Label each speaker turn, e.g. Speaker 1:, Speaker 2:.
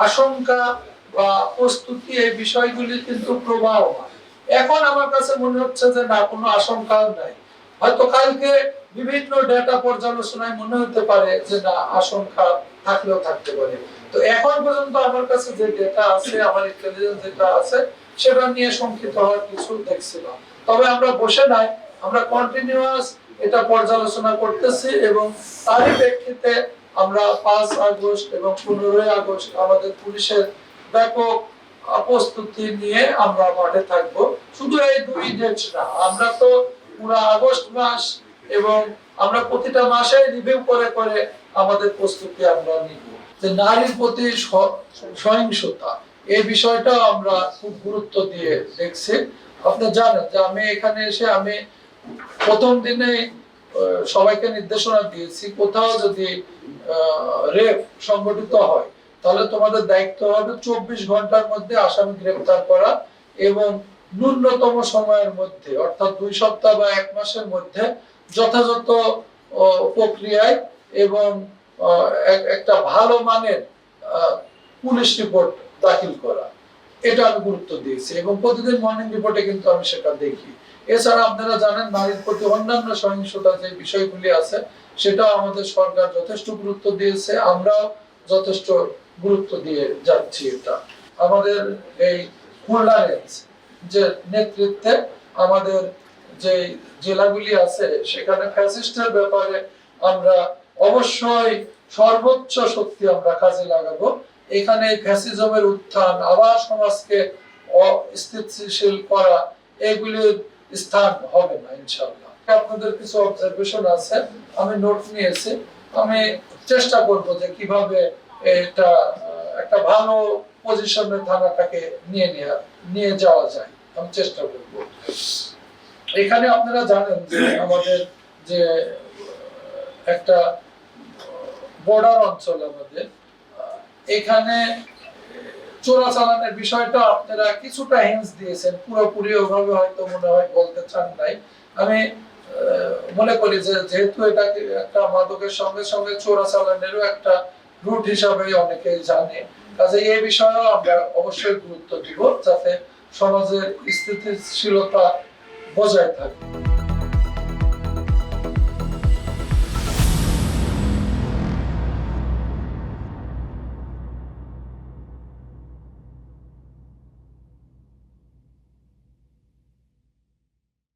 Speaker 1: আশঙ্কা বা প্রস্তুতি এই বিষয়গুলি কিন্তু প্রবাহমান। এখন আমার কাছে মনে হচ্ছে যে না, কোনো আশঙ্কা নাই। হয়তো কালকে বিভিন্ন ডেটা পর্যালোচনায় মনে হতে পারে যে না, আশঙ্কা থাকলেও থাকতে পারে। তো এখন পর্যন্ত আমার কাছে যে ডেটা আছে, আমার ইন্টেলিজেন্স যেটা আছে, সেটা নিয়ে শঙ্কিত হওয়ার কিছু দেখছি না। তবে আমরা বসে নাই, আমরা কন্টিনিউয়াস এটা পর্যালোচনা করতেছি এবং তারই প্রেক্ষিতে আমরা ৫ আগস্ট এবং ১৫ আগস্ট আমাদের পুলিশের ব্যাপক প্রস্তুতি নিয়ে আমরা মাঠে থাকবো। শুধু এই ২ ডেট না, আমরা তো পুরো আগস্ট মাস এবং আমরা প্রতিটা মাসে রিভিউ করে করে আমাদের প্রস্তুতি আমরা নিব। যে নারীর প্রতি সহিংসতা, এই বিষয়টা আমরা খুব গুরুত্ব দিয়ে দেখছি। আপনি জানেন যে আমি এখানে এসে আমি প্রথম দিনে সবাইকে নির্দেশনা দিয়েছি, কোথাও যদি রেপ সংগঠিত হয় তাহলে তোমাদের দায়িত্ব হবে ২৪ ঘন্টার মধ্যে আসামি গ্রেফতার করা এবং ন্যূনতম সময়ের মধ্যে, অর্থাৎ ২ সপ্তাহ বা ১ মাসের মধ্যে যথাযথ প্রক্রিয়ায় এবং একটা ভালো মানের পুলিশ রিপোর্ট দাখিল করা। এটা আমি গুরুত্ব দিয়েছি এবং প্রতিদিন মর্নিং রিপোর্টে কিন্তু আমি সেটা দেখি। এছাড়া আপনারা জানেন নারীর প্রতি অন্যান্য সহিংসতা যে বিষয়গুলি আছে, সেটা আমাদের সরকার যথেষ্ট গুরুত্ব দিয়েছে, আমরাও যথেষ্ট গুরুত্ব দিয়ে যাচ্ছি। এটা আমাদের এই খুলনা রেঞ্জ যে নেতৃত্বে আমাদের যে জেলাগুলি আছে, সেখানে ফ্যাসিস্টের ব্যাপারে আমরা অবশ্যই সর্বোচ্চ শক্তি আমরা কাজে লাগাবো। এখানে ফ্যাসিজমের উত্থান, আবার সমাজকে অস্থিতিশীল করা, এগুলির স্থান হবে না ইনশাআল্লাহ। আপনাদের কিছু অবজারভেশন আছে, আমি নোট নিয়েছি। আমি চেষ্টা করব যে কিভাবে এটা একটা ভালো পজিশনে থানাটাকে নিয়ে যাওয়া যায়, আমি চেষ্টা করব। এখানে আপনারা জানেন যে আমাদের যে একটা বর্ডার অঞ্চল, আমাদের এখানে চোরাচালানের বিষয়টা আপনারা কিছুটা হিন্টস দিয়েছেন, পুরোপুরি ওভাবে হয়তো মনে হয় বলতে চান নাই। আমি মনে করি যে যেহেতু এটা একটা মাদকের সঙ্গে সঙ্গে চোরাচালানেরও একটা রুট হিসাবে অনেকেই জানে, কাজে এই বিষয়েও আমরা অবশ্যই গুরুত্ব দিব যাতে সমাজের স্থিতিশীলতা বজায় থাকে।